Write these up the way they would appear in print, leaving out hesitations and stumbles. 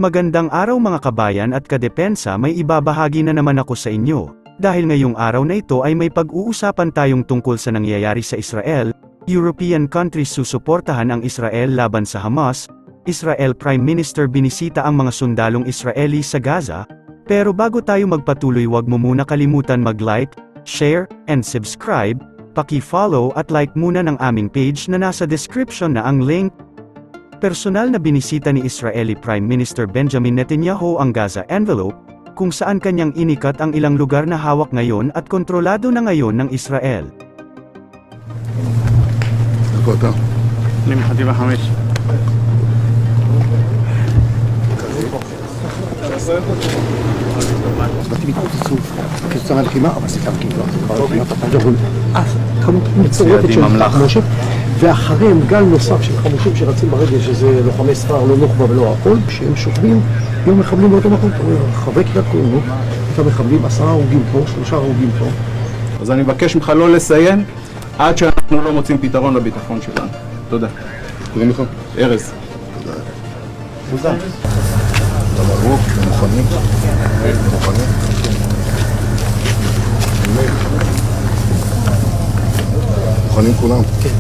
Magandang araw mga kabayan at kadepensa, may ibabahagi na naman ako sa inyo. Dahil ngayong araw na ito ay may pag-uusapan tayong tungkol sa nangyayari sa Israel. European countries susuportahan ang Israel laban sa Hamas. Israel Prime Minister binisita ang mga sundalong Israeli sa Gaza. Pero bago tayo magpatuloy, wag mo muna kalimutan mag-like, share, and subscribe. Paki-follow at like muna ng aming page na nasa description na ang link. Personal na binisita ni Israeli Prime Minister Benjamin Netanyahu ang Gaza envelope, kung saan kanyang inikat ang ilang lugar na hawak ngayon at kontrolado na ngayon ng Israel. SUPORTA. חטיבה 5. באתי מתפוצצו כצר הלחימה, אבל סיכמתי כבר, כבר לחימת הפנג'רון. כמות מצורפת של חמושים, ואחריהם גל נוסף של חמושים שרצים ברגל, שזה לוחמי ספר, לא נוח'בה ולא הכל, שהם שוכבים עם מחבלים באותו מקום. חווי קריית כהונות, את המחבלים, 10 הרוגים פה, 3 הרוגים פה. אז אני מבקש ממך לא לסיים עד שאנחנו לא מוצאים פתרון לביטחון שלנו. תודה. קוראים לך? ארז. תודה. תמרוק, מוכנים. מוכנים. מוכנים כולם. כן.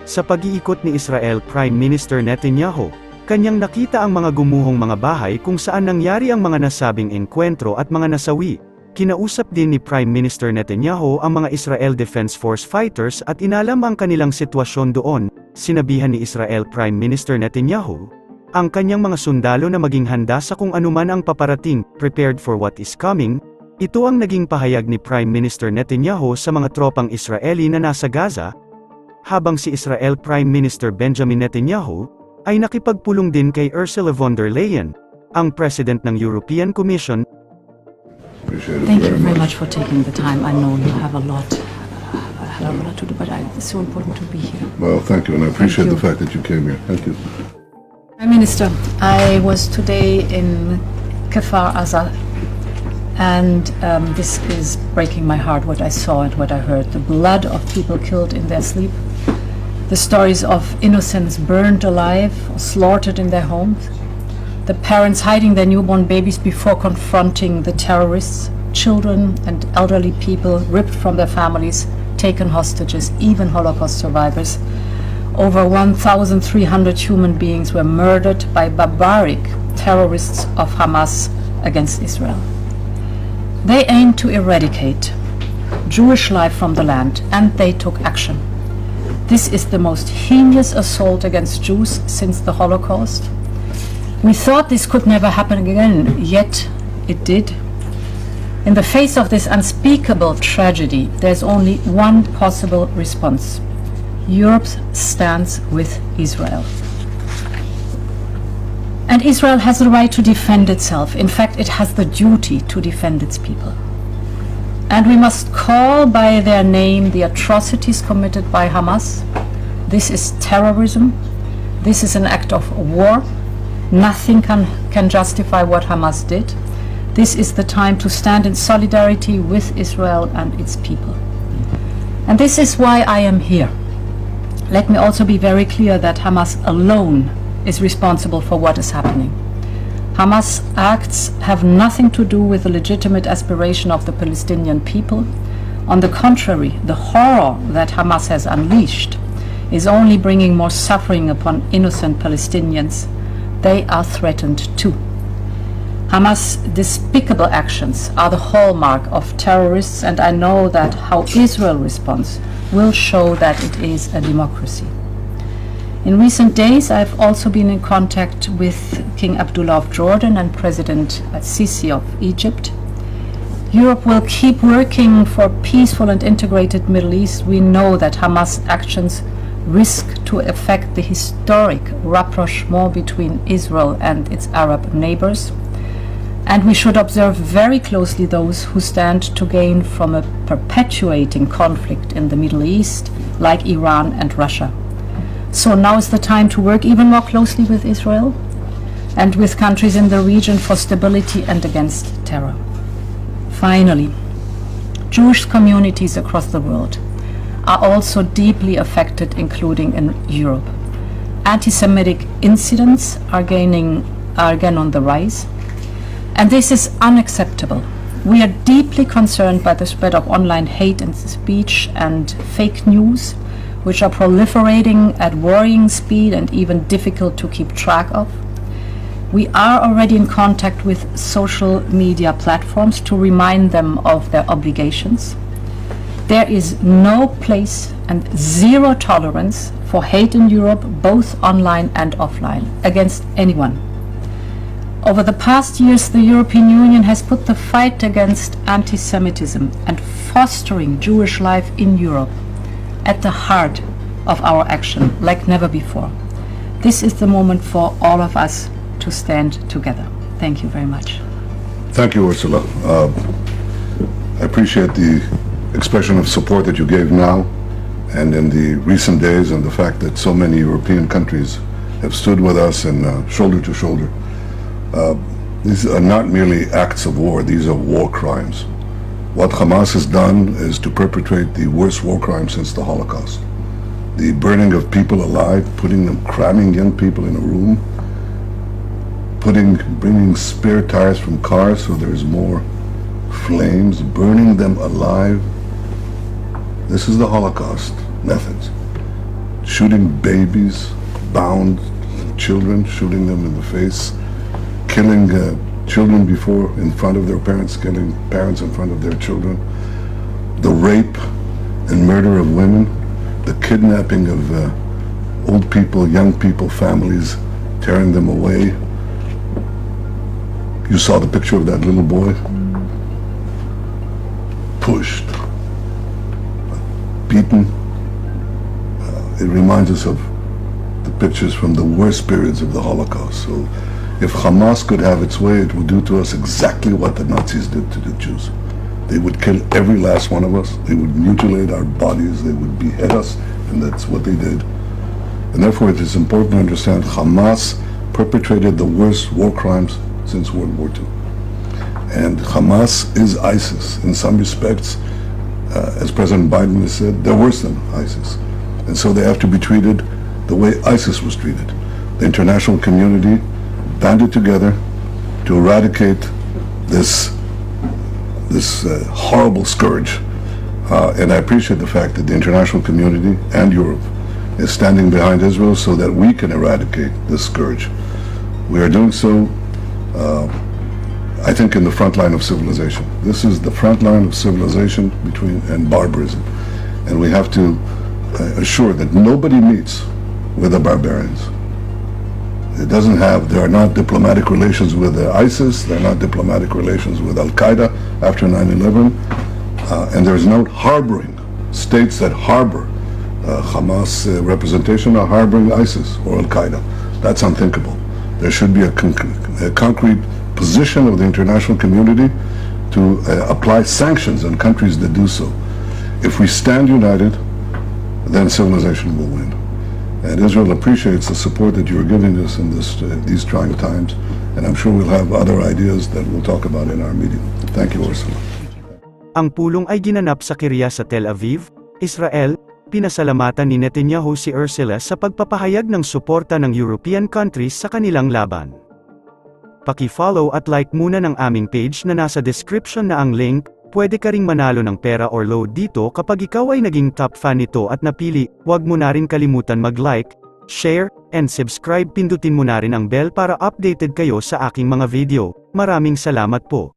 Sa pag-iikot ni Israel Prime Minister Netanyahu, kanyang nakita ang mga gumuhong mga bahay kung saan nangyari ang mga nasabing engkwentro at mga nasawi. Kinausap din ni Prime Minister Netanyahu ang mga Israel Defense Force fighters at inalam ang kanilang sitwasyon doon. Sinabihan ni Israel Prime Minister Netanyahu ang kanyang mga sundalo na maging handa sa kung anuman ang paparating, prepared for what is coming. Ito ang naging pahayag ni Prime Minister Netanyahu sa mga tropang Israeli na nasa Gaza, habang si Israel Prime Minister Benjamin Netanyahu ay nakipagpulong din kay Ursula von der Leyen, ang President ng European Commission. Thank you very much for taking the time. I know you have a lot to do, but it's so important to be here. Well, thank you, and I appreciate the fact that you came here. Thank you. Prime Minister, I was today in Kfar Aza, and this is breaking my heart, what I saw and what I heard. The blood of people killed in their sleep, the stories of innocents burned alive, slaughtered in their homes, the parents hiding their newborn babies before confronting the terrorists, children and elderly people ripped from their families, taken hostages, even Holocaust survivors. Over 1,300 human beings were murdered by barbaric terrorists of Hamas against Israel. They aimed to eradicate Jewish life from the land, and they took action. This is the most heinous assault against Jews since the Holocaust. We thought this could never happen again, yet it did. In the face of this unspeakable tragedy, there's only one possible response. Europe stands with Israel. And Israel has the right to defend itself. In fact, it has the duty to defend its people. And we must call by their name the atrocities committed by Hamas. This is terrorism. This is an act of war. Nothing can justify what Hamas did. This is the time to stand in solidarity with Israel and its people. And this is why I am here. Let me also be very clear that Hamas alone is responsible for what is happening. Hamas acts have nothing to do with the legitimate aspiration of the Palestinian people. On the contrary, the horror that Hamas has unleashed is only bringing more suffering upon innocent Palestinians. They are threatened too. Hamas' despicable actions are the hallmark of terrorists, and I know that how Israel responds will show that it is a democracy. In recent days, I've also been in contact with King Abdullah of Jordan and President Sisi of Egypt. Europe will keep working for a peaceful and integrated Middle East. We know that Hamas actions risk to affect the historic rapprochement between Israel and its Arab neighbors. And we should observe very closely those who stand to gain from a perpetuating conflict in the Middle East, like Iran and Russia. So now is the time to work even more closely with Israel and with countries in the region for stability and against terror. Finally, Jewish communities across the world are also deeply affected, including in Europe. anti-Semitic incidents are again on the rise, and this is unacceptable. We are deeply concerned by the spread of online hate and speech and fake news, which are proliferating at worrying speed and even difficult to keep track of. We are already in contact with social media platforms to remind them of their obligations. There is no place and zero tolerance for hate in Europe, both online and offline, against anyone. Over the past years, the European Union has put the fight against anti-Semitism and fostering Jewish life in Europe at the heart of our action, like never before. This is the moment for all of us to stand together. Thank you very much. Thank you, Ursula. I appreciate the expression of support that you gave now and in the recent days, and the fact that so many European countries have stood with us and shoulder to shoulder. These are not merely acts of war, these are war crimes. What Hamas has done is to perpetrate the worst war crime since the Holocaust. The burning of people alive, cramming young people in a room, bringing spare tires from cars so there's more flames, burning them alive. This is the Holocaust methods. Shooting babies, bound children, shooting them in the face, killing children in front of their parents, killing parents in front of their children, the rape and murder of women, the kidnapping of old people, young people, families, tearing them away. You saw the picture of that little boy, pushed, beaten. It reminds us of the pictures from the worst periods of the Holocaust. So if Hamas could have its way, it would do to us exactly what the Nazis did to the Jews. They would kill every last one of us. They would mutilate our bodies. They would behead us, and that's what they did. And therefore it is important to understand Hamas perpetrated the worst war crimes since World War II. And Hamas is ISIS. In some respects, as President Biden has said, they're worse than ISIS. And so they have to be treated the way ISIS was treated. The international community banded together to eradicate this horrible scourge. And I appreciate the fact that the international community and Europe is standing behind Israel so that we can eradicate this scourge. We are doing so, I think, in the front line of civilization. This is the front line of civilization and barbarism. And we have to assure that nobody meets with the barbarians. There are not diplomatic relations with ISIS, there are not diplomatic relations with Al-Qaeda after 9/11, and there's no harboring. States that harbor Hamas representation are harboring ISIS or Al-Qaeda. That's unthinkable. There should be a concrete position of the international community to apply sanctions on countries that do so. If we stand united, then civilization will win. And Israel appreciates the support that you're giving us in these trying times, and I'm sure we'll have other ideas that we'll talk about in our meeting. Thank you, Ursula. Ang pulong ay ginanap sa Syria sa Tel Aviv, Israel. Pinasalamatan ni Netanyahu si Ursula sa pagpapahayag ng suporta ng European countries sa kanilang laban. Paki-follow at like muna ng aming page na nasa description na ang link. Pwede ka ring manalo ng pera or load dito kapag ikaw ay naging top fan nito at napili. Huwag mo na rin kalimutan mag-like, share, and subscribe. Pindutin mo na rin ang bell para updated kayo sa aking mga video. Maraming salamat po.